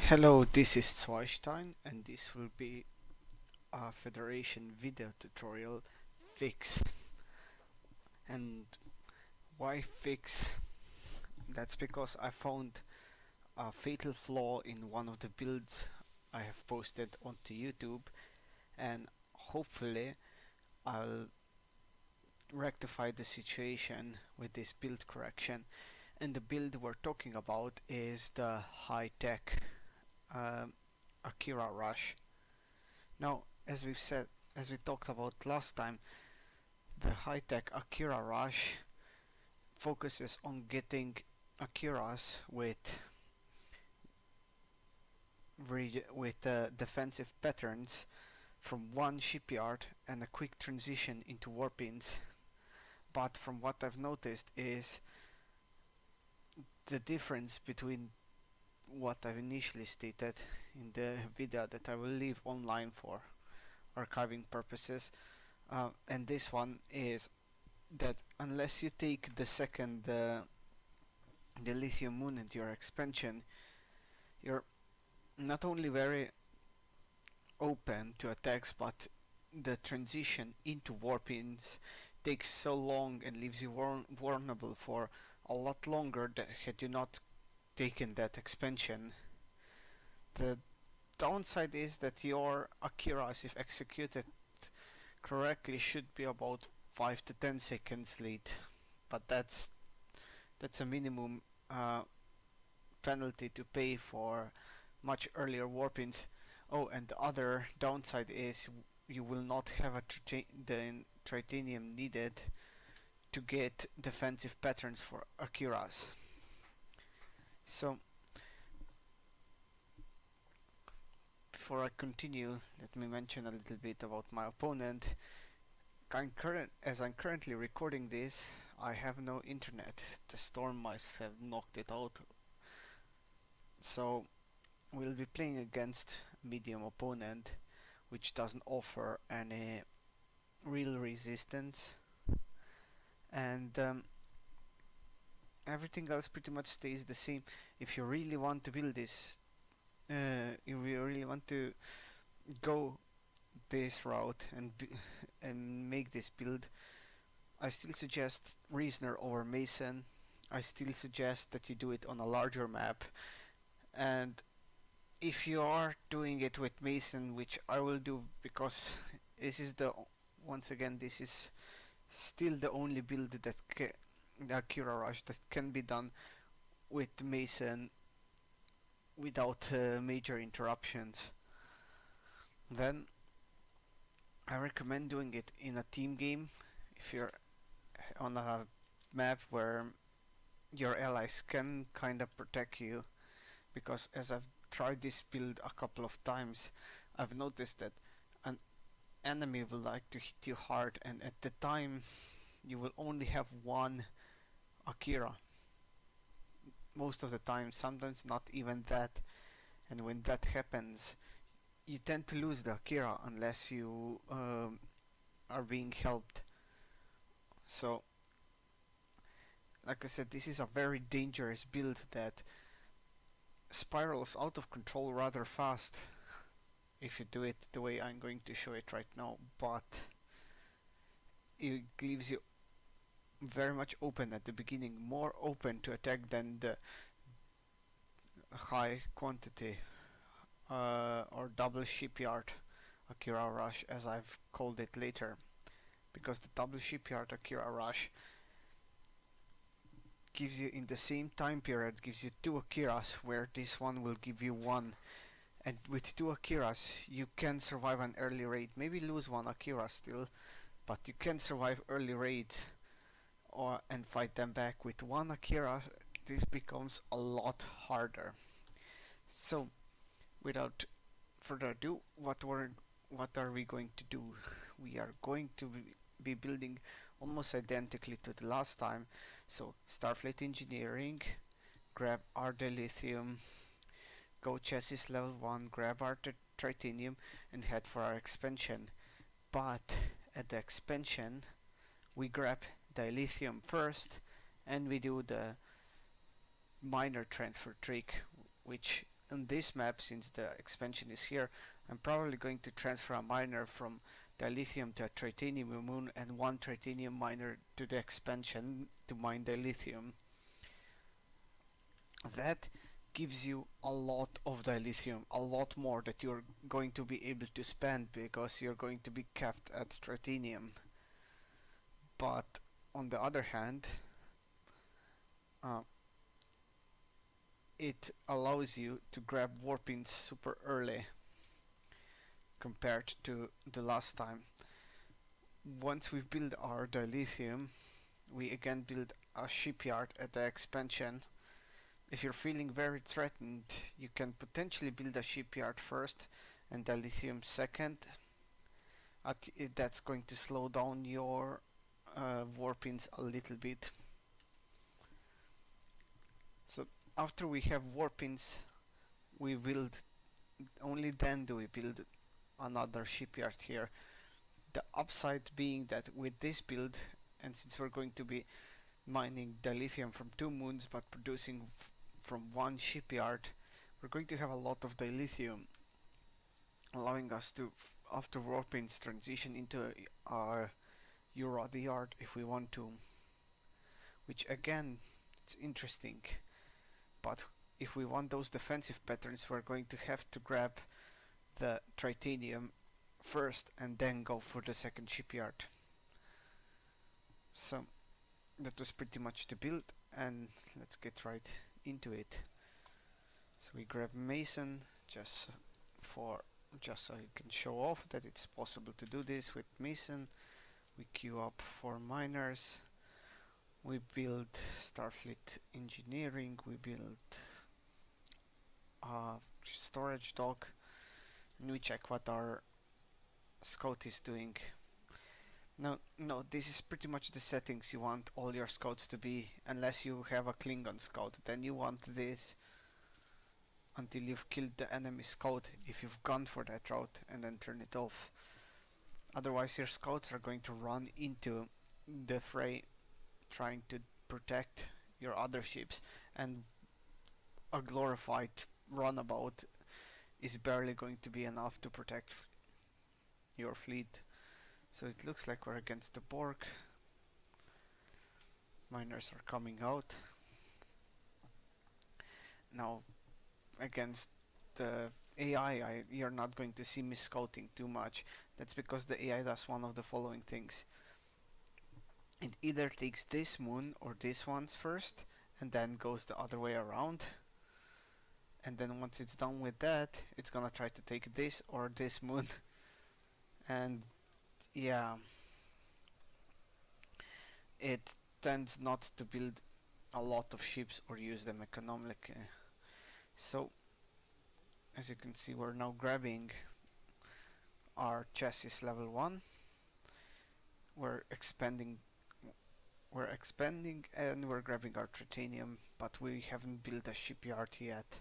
Hello, this is Zweistein and this will be a Federation video tutorial fix. And why fix? That's because I found a fatal flaw in one of the builds I have posted onto YouTube, and hopefully I'll rectify the situation with this build correction. And the build we're talking about is the high-tech um, Akira Rush. Now, as we talked about last time, the high-tech Akira Rush focuses on getting Akiras with defensive patterns from one shipyard and a quick transition into warpins. But from what I've noticed is the difference between what I've initially stated in the video that I will leave online for archiving purposes, and this one is that unless you take the second Dilithium moon into your expansion, you're not only very open to attacks, but the transition into warpings takes so long and leaves you vulnerable for a lot longer that had you not taken that expansion. The downside is that your Akiras, if executed correctly, should be about 5 to 10 seconds late, but that's a minimum penalty to pay for much earlier warpings. Oh, and the other downside is you will not have the Tritanium needed to get defensive patterns for Akiras. So, before I continue, let me mention a little bit about my opponent. As I'm currently recording this, I have no internet. The storm mice have knocked it out. So we'll be playing against a medium opponent which doesn't offer any real resistance, and everything else pretty much stays the same. If you really want to build this, if you really want to go this route and make this build, I still suggest Reasoner over Mason. I still suggest that you do it on a larger map, and if you are doing it with Mason, which I will do because this is once again this is still the only build that the Akira Rush that can be done with Mason without major interruptions, then I recommend doing it in a team game if you're on a map where your allies can kind of protect you, because as I've tried this build a couple of times, I've noticed that an enemy will like to hit you hard, and at the time you will only have one Akira most of the time, sometimes not even that. And when that happens, you tend to lose the Akira unless you are being helped. So like I said, this is a very dangerous build that spirals out of control rather fast if you do it the way I'm going to show it right now, but it leaves you very much open at the beginning, more open to attack than the high quantity or double shipyard Akira Rush, as I've called it later, because the double shipyard Akira Rush gives you, in the same time period, gives you two Akiras, where this one will give you one. And with two Akiras you can survive an early raid, maybe lose one Akira still, but you can survive early raids and fight them back. With one Akira this becomes a lot harder. So without further ado, what are we going to do? We are going to be building almost identically to the last time. So Starfleet Engineering, grab our Dilithium, go chassis level 1, grab our Tritanium and head for our expansion. But at the expansion we grab Dilithium first and we do the minor transfer trick, which on this map, since the expansion is here, I'm probably going to transfer a miner from Dilithium to a Tritanium moon and one Tritanium miner to the expansion to mine Dilithium. That gives you a lot of Dilithium, a lot more that you're going to be able to spend because you're going to be capped at Tritanium. But on the other hand, uh, it allows you to grab warpings super early compared to the last time. Once we've built our dilithium, we again build a shipyard at the expansion. If you're feeling very threatened, you can potentially build a shipyard first and dilithium second. That's going to slow down your warpings a little bit. So after we have warpings, we build, only then do we build another shipyard here. The upside being that with this build, and since we're going to be mining dilithium from 2 moons but producing from 1 shipyard, we're going to have a lot of dilithium, allowing us to, after warpings, transition into our Urad yard if we want to, which again, it's interesting. But if we want those defensive patterns, we're going to have to grab the Tritanium first and then go for the second shipyard. So that was pretty much the build, and let's get right into it. So we grab Mason just so you can show off that it's possible to do this with Mason. We queue up for miners. We build Starfleet Engineering. We build a storage dock, and we check what our scout is doing. No, this is pretty much the settings you want all your scouts to be, unless you have a Klingon scout. Then you want this until you've killed the enemy scout, if you've gone for that route, and then turn it off. Otherwise your scouts are going to run into the fray trying to protect your other ships, and a glorified runabout is barely going to be enough to protect your fleet. So it looks like we're against the Borg. Miners are coming out. Now against the AI, you're not going to see me scouting too much. That's because the AI does one of the following things. It either takes this moon or this one's first and then goes the other way around, and then once it's done with that, it's gonna try to take this or this moon. And yeah, it tends not to build a lot of ships or use them economically. So as you can see, we're now grabbing our chassis level 1. We're expanding and we're grabbing our Tritanium, but we haven't built a shipyard yet.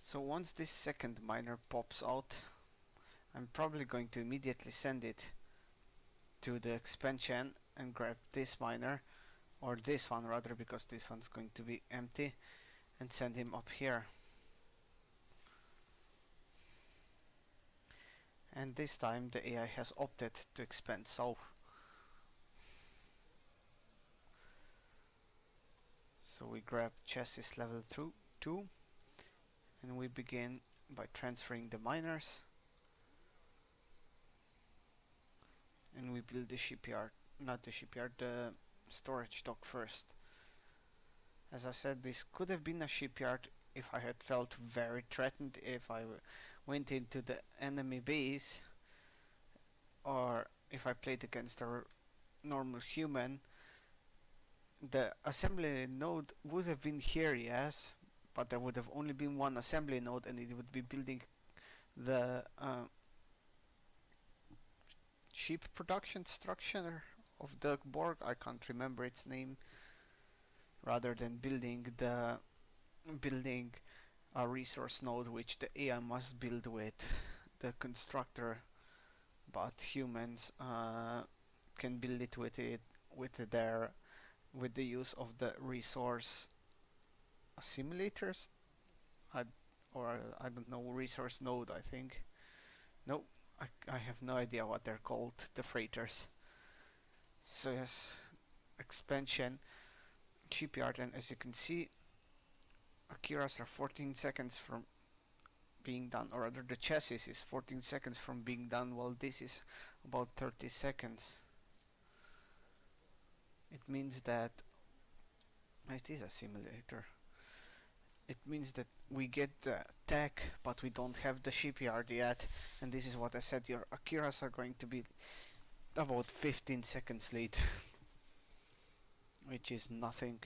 So once this second miner pops out, I'm probably going to immediately send it to the expansion and grab this miner, or this one rather, because this one's going to be empty, and send him up here. And this time the AI has opted to expand south. So we grab chassis level 2 and we begin by transferring the miners, and we build the shipyard, not the shipyard, the storage dock first. As I said, this could have been a shipyard if I had felt very threatened, if I went into the enemy base, or if I played against a normal human. The assembly node would have been here, yes, but there would have only been one assembly node, and it would be building the ship production structure of the Borg. I can't remember its name. Rather than building a resource node which the AI must build with the constructor, but humans can build it with the use of the resource simulators. I or I don't know, resource node, I think. No, I have no idea what they're called, the freighters. So yes, expansion, shipyard, and as you can see, Akiras are 14 seconds from being done, or rather the chassis is 14 seconds from being done, while this is about 30 seconds. It means that it is a simulator. It means that we get the tech, but we don't have the shipyard yet, and this is what I said, your Akiras are going to be about 15 seconds late, which is nothing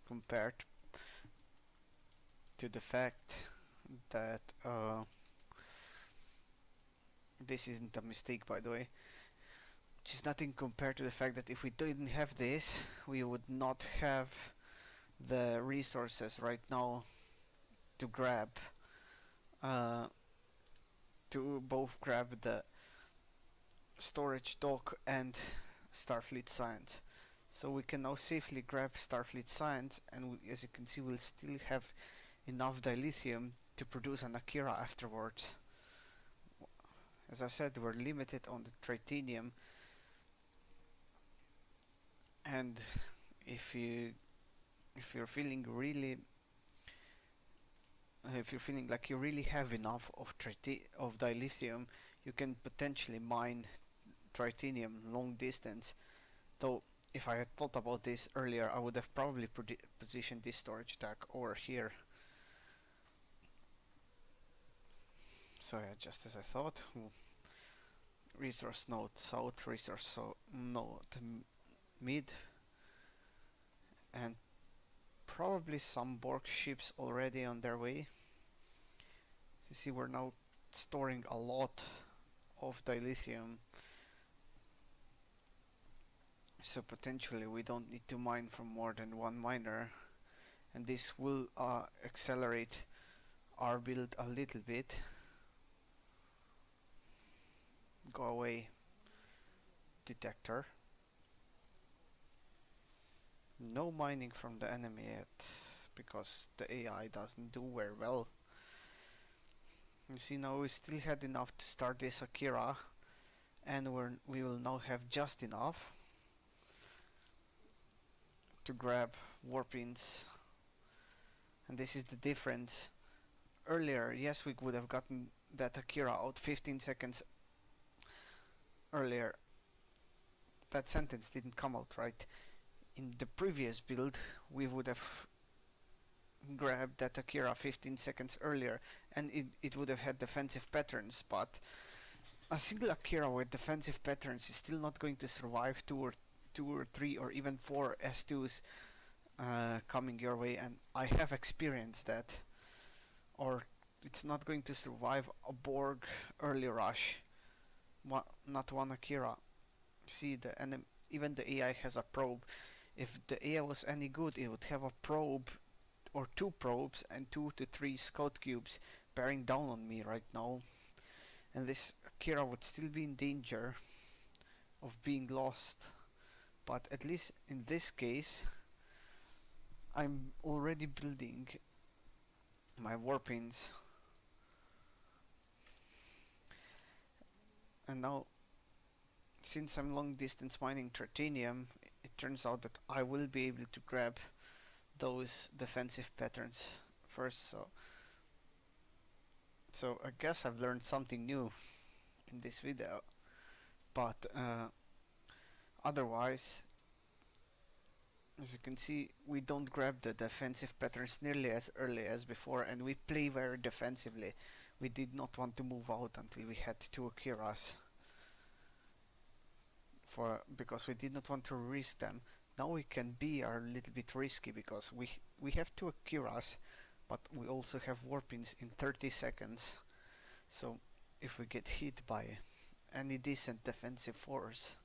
compared to the fact that this isn't a mistake, by the way, which is nothing compared to the fact that if we didn't have this, we would not have the resources right now to grab to both grab the storage dock and Starfleet Science. So we can now safely grab Starfleet Science, and as you can see, we'll still have enough dilithium to produce an Akira afterwards. As I said, we're limited on the Tritanium, and if you're feeling like you really have enough of dilithium, you can potentially mine Tritanium long distance. Though if I had thought about this earlier, I would have probably positioned this storage deck over here. So yeah, just as I thought. Resource node south, resource node mid, and probably some Borg ships already on their way. You see, we're now storing a lot of dilithium, so potentially we don't need to mine from more than one miner, and this will accelerate our build a little bit. Go away, detector. No mining from the enemy yet, because the AI doesn't do very well. You see, now we still had enough to start this Akira, and we will now have just enough to grab warpins. And this is the difference. Earlier, yes, we would have gotten that Akira out 15 seconds earlier. That sentence didn't come out right. In the previous build, we would have grabbed that Akira 15 seconds earlier, and it would have had defensive patterns, but a single Akira with defensive patterns is still not going to survive two or three or even four S2s coming your way, and I have experienced that. Or it's not going to survive a Borg early rush. Not one Akira. See, even the AI has a probe. If the AI was any good, it would have a probe or two probes and 2 to 3 scout cubes bearing down on me right now, and this Akira would still be in danger of being lost. But at least in this case, I'm already building my warpins, and now since I'm long distance mining Tritanium, it turns out that I will be able to grab those defensive patterns first. So I guess I've learned something new in this video, but otherwise, as you can see, we don't grab the defensive patterns nearly as early as before, and we play very defensively. We did not want to move out until we had 2 Akiras, because we did not want to risk them. Now we can be a little bit risky because we have 2 Akiras, but we also have warpins in 30 seconds. So if we get hit by any decent defensive force,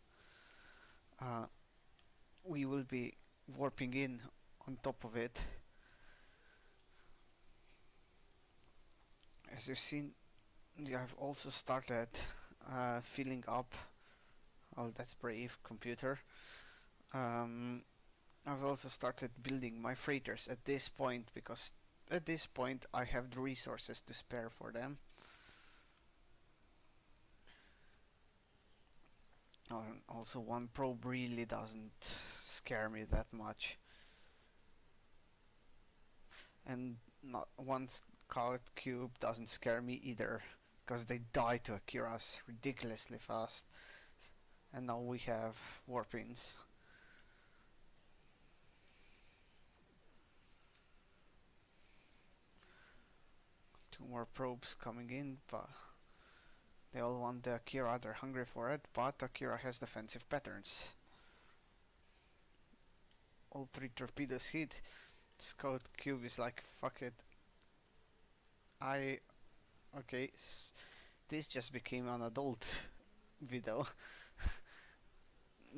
we will be warping in on top of it. As you've seen, I've also started filling up Oh, that's brave, computer. Um, I've also started building my freighters at this point because at this point I have the resources to spare for them. Also, one probe really doesn't scare me that much, and not one scout cube doesn't scare me either, because they die to Akiras ridiculously fast. And now we have warpins. Two more probes coming in, but they all want the Akira, they're hungry for it, but Akira has defensive patterns. All three torpedoes hit. Scout Cube is like, fuck it. Okay, this just became an adult video.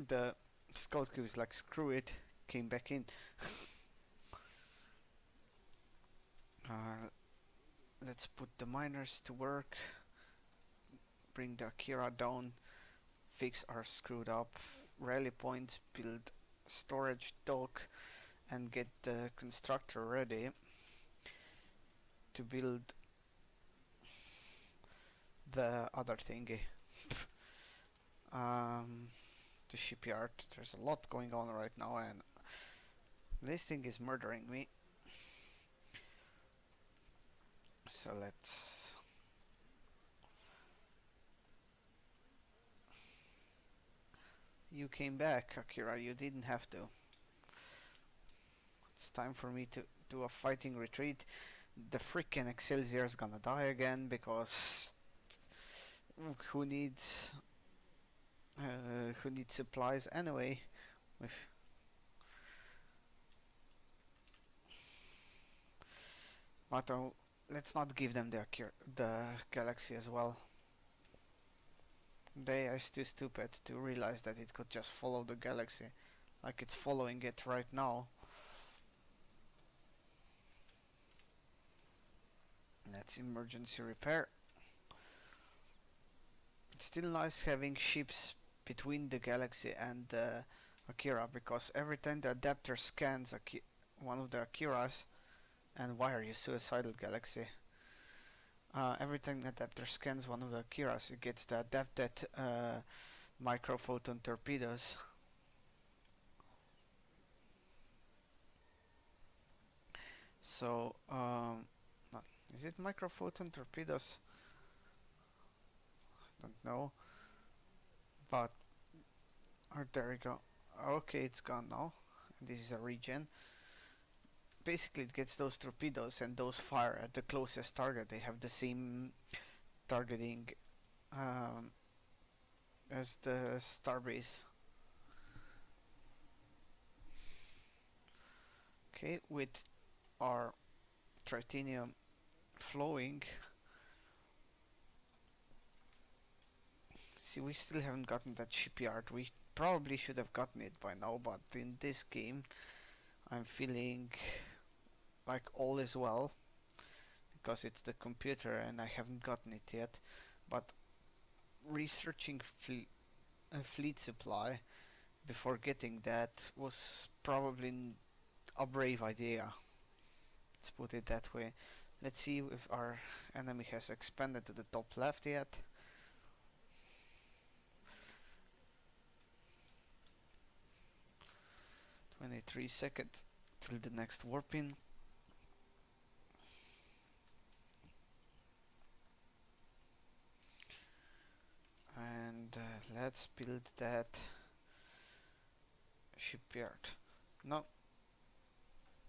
The Scout Cube is like, screw it, came back in. uh, let's put the miners to work, bring the Akira down, fix our screwed up rally points, build storage dock, and get the constructor ready to build the other thingy. The shipyard. There's a lot going on right now, and this thing is murdering me. So let's. You came back, Akira. You didn't have to. It's time for me to do a fighting retreat. The freaking Excelsior is gonna die again because who needs supplies anyway? But let's not give them the galaxy as well. They are too stupid to realize that it could just follow the galaxy, like it's following it right now. That's emergency repair. It's still nice having ships between the galaxy and Akira, because every time the adapter scans one of the Akiras, and why are you suicidal, galaxy? Every time the adapter scans one of the Akiras, it gets the adapted microphoton torpedoes. So, is it microphoton torpedoes? Don't know. But, there we go. Okay, it's gone now. This is a regen. Basically, it gets those torpedoes and those fire at the closest target. They have the same targeting as the starbase. Okay, with our Tritanium flowing. See, we still haven't gotten that shipyard. We probably should have gotten it by now, but in this game, I'm feeling like all is well, because it's the computer and I haven't gotten it yet. But researching fleet supply before getting that was probably a brave idea. Let's put it that way. Let's see if our enemy has expanded to the top left yet. "23 seconds till the next warping." And let's build that shipyard. Now,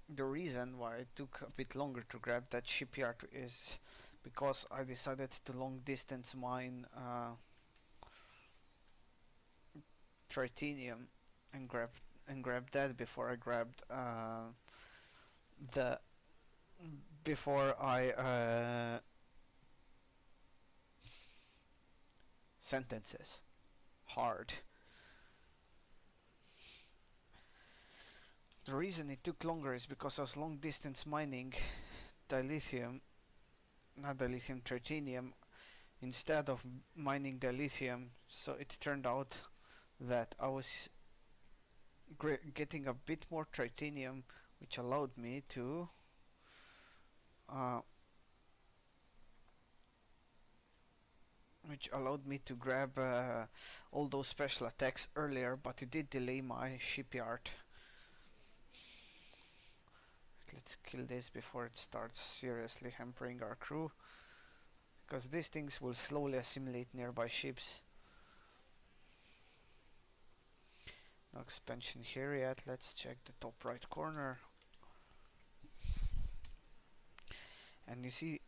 the reason why it took a bit longer to grab that shipyard is because I decided to long distance mine Tritanium and grab that before I grabbed the before I sentences hard. The reason it took longer is because I was long distance mining dilithium, not dilithium, Tritanium, instead of mining dilithium, so it turned out that I was getting a bit more tritanium, which allowed me to uh, grab all those special attacks earlier, but it did delay my shipyard. Let's kill this before it starts seriously hampering our crew, because these things will slowly assimilate nearby ships. No expansion here yet. Let's check the top right corner. And you see,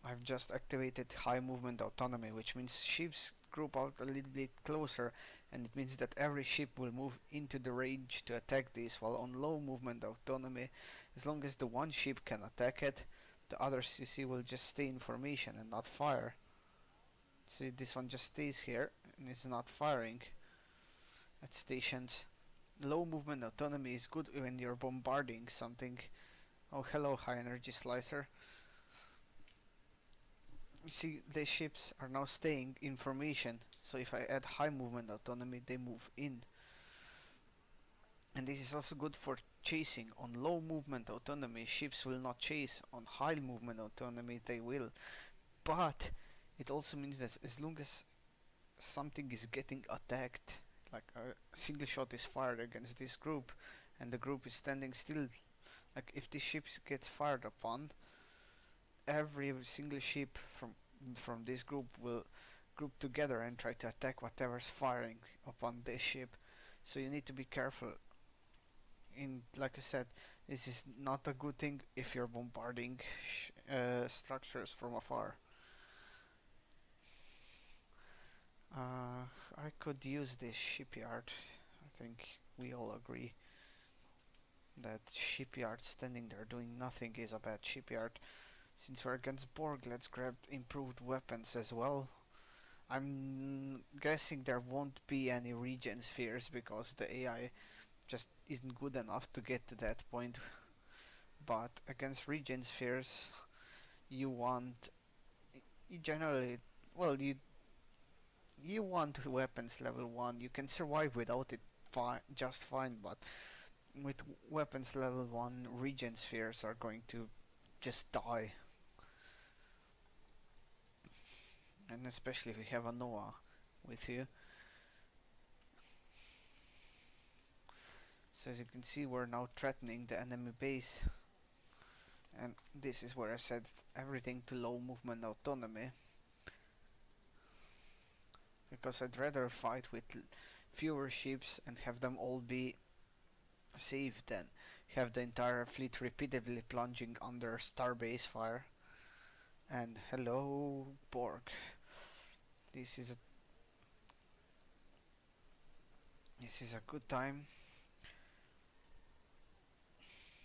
I've just activated high movement autonomy, which means ships group out a little bit closer, and it means that every ship will move into the range to attack this, while on low movement autonomy, as long as the one ship can attack it, the other CC will just stay in formation and not fire. See, this one just stays here and is not firing at stations. Low movement autonomy is good when you're bombarding something. Oh, hello, high energy slicer. You see, the ships are now staying in formation, so if I add high movement autonomy, they move in. And this is also good for chasing. On low movement autonomy, ships will not chase. On high movement autonomy, they will. But it also means that as long as something is getting attacked, like a single shot is fired against this group, and the group is standing still, like if the ship gets fired upon, every single ship from this group will group together and try to attack whatever's firing upon this ship. So you need to be careful. In, like I said, this is not a good thing if you're bombarding structures from afar. I could use this shipyard. I think we all agree that shipyard standing there doing nothing is a bad shipyard. Since we're against Borg, let's grab improved weapons as well. I'm guessing there won't be any regen spheres because the AI just isn't good enough to get to that point. But against regen spheres, you want, you generally, well, you want weapons level 1. You can survive without it just fine, but with weapons level 1, regen spheres are going to just die. And especially if we have a Noah with you. So as you can see, we're now threatening the enemy base. And this is where I set everything to low movement autonomy. Because I'd rather fight with fewer ships and have them all be safe than have the entire fleet repeatedly plunging under starbase fire. And hello, Borg. This is a good time.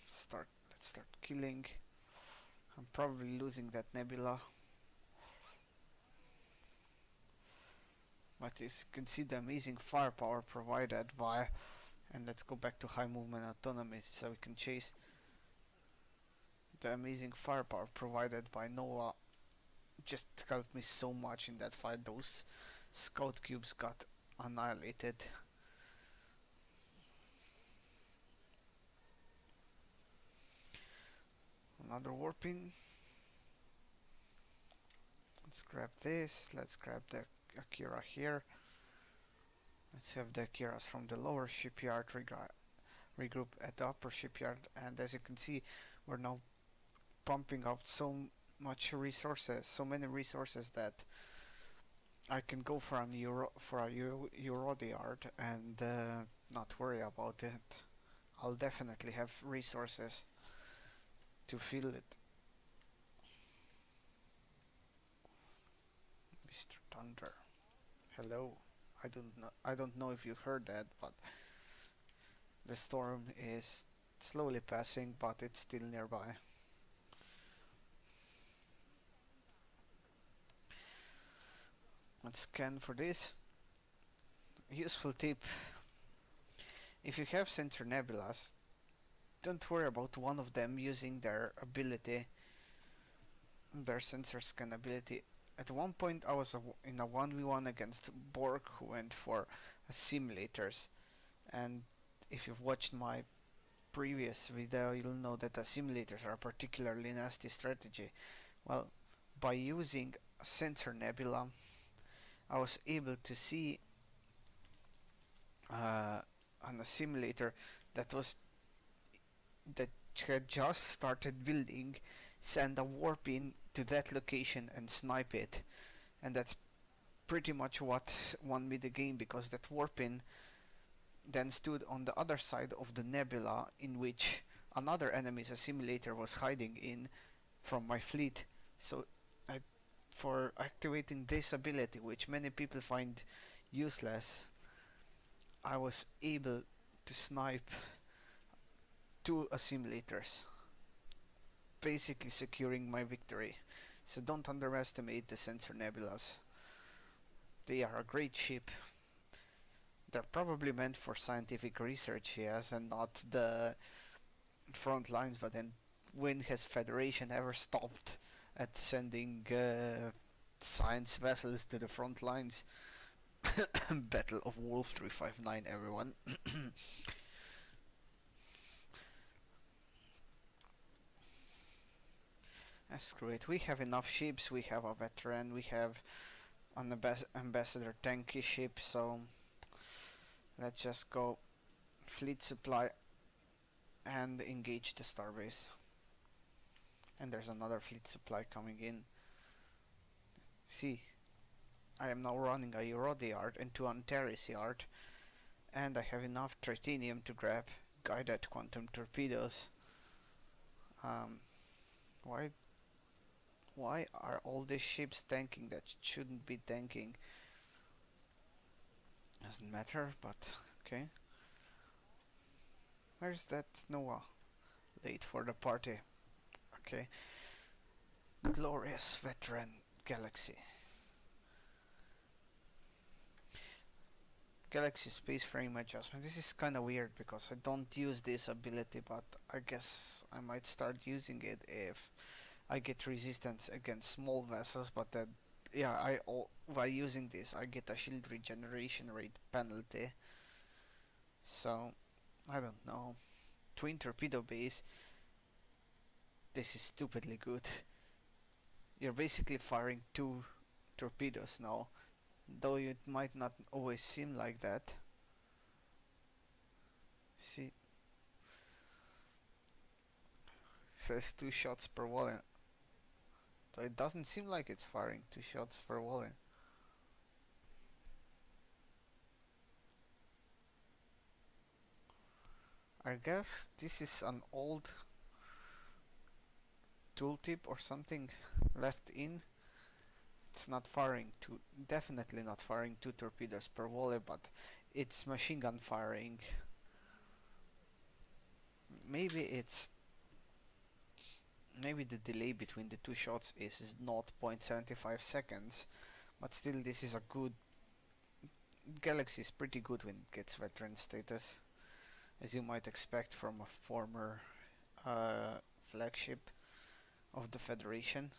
Let's start killing. I'm probably losing that nebula. But as you can see, the amazing firepower provided by, and let's go back to high movement autonomy so we can chase. The amazing firepower provided by Noah just helped me so much in that fight. Those scout cubes got annihilated. Another warping. Let's grab this. Let's grab the Akira here. Let's have the Akiras from the lower shipyard regroup at the upper shipyard. And as you can see, we're now pumping out so many resources that I can go for a Eurodiard and not worry about it. I'll definitely have resources to fill it. Mr. Thunder, hello. I don't know if you heard that, but the storm is slowly passing, but it's still nearby. Let's scan for this. Useful tip: if you have sensor nebulas, don't worry about one of them using their ability, their sensor scan ability. at one point I was in a 1v1 against Borg who went for simulators, and if you've watched my previous video you'll know that the simulators are a particularly nasty strategy. Well, by using a sensor nebula I was able to see on a simulator that was that had just started building, send a warp in to that location and snipe it, and that's pretty much what won me the game, because that warp in then stood on the other side of the nebula in which another enemy's assimilator was hiding in from my fleet. So I, for activating this ability, which many people find useless, I was able to snipe two assimilators, basically securing my victory. So don't underestimate the sensor nebulas. They are a great ship. They're probably meant for scientific research, yes, and not the front lines, but then when has Federation ever stopped at sending science vessels to the front lines? Battle of Wolf 359, everyone. That's great. We have enough ships, we have a veteran, we have an ambassador tanky ship, so let's just go fleet supply and engage the starbase. And there's another fleet supply coming in. See, I am now running a Eurode yard into Antares yard, and I have enough Tritanium to grab guided quantum torpedoes. Why are all these ships tanking that shouldn't be tanking? Doesn't matter, but okay. Where's that Noah? Late for the party. Okay. Glorious veteran galaxy. Galaxy space frame adjustment. This is kinda weird because I don't use this ability, but I guess I might start using it if I get resistance against small vessels, but that, yeah, by using this I get a shield regeneration rate penalty. So I don't know. Twin torpedo base. This is stupidly good. You're basically firing two torpedoes now, though it might not always seem like that. See, it says 2 shots per volley. So it doesn't seem like it's firing 2 shots per volley. I guess this is an old tooltip or something left in. It's not firing two, definitely not firing 2 torpedoes per volley, but it's machine gun firing. Maybe the delay between the 2 shots is 0.75 seconds, but still this is a good. Galaxy is pretty good when it gets veteran status, as you might expect from a former flagship of the Federation.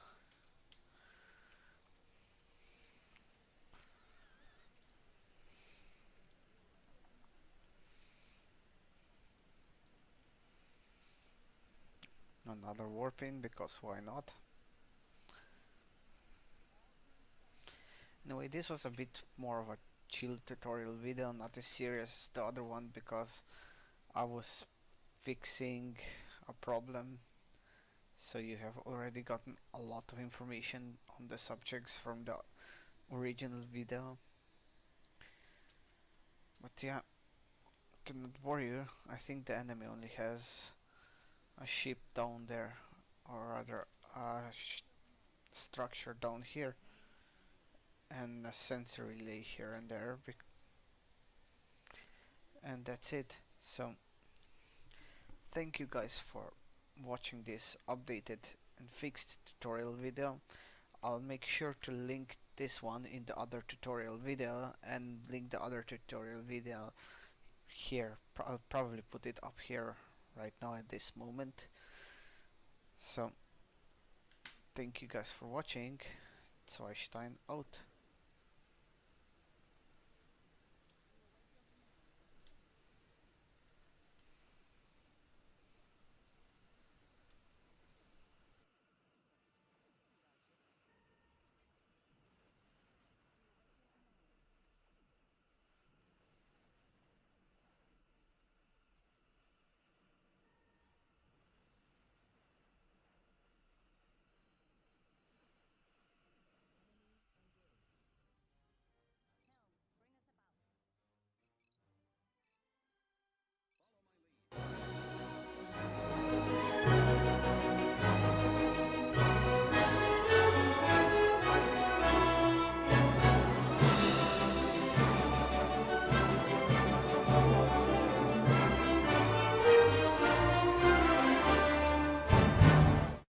Another warp in, because why not? Anyway, this was a bit more of a chill tutorial video, not as serious as the other one, because I was fixing a problem. So you have already gotten a lot of information on the subjects from the original video. But yeah, to not bore you, I think the enemy only has a ship down there, or rather a structure down here, and a sensor relay here and there, and that's it. So thank you guys for watching this updated and fixed tutorial video. I'll make sure to link this one in the other tutorial video and link the other tutorial video here. I'll probably put it up here right now at this moment. So thank you guys for watching. Zweistein out.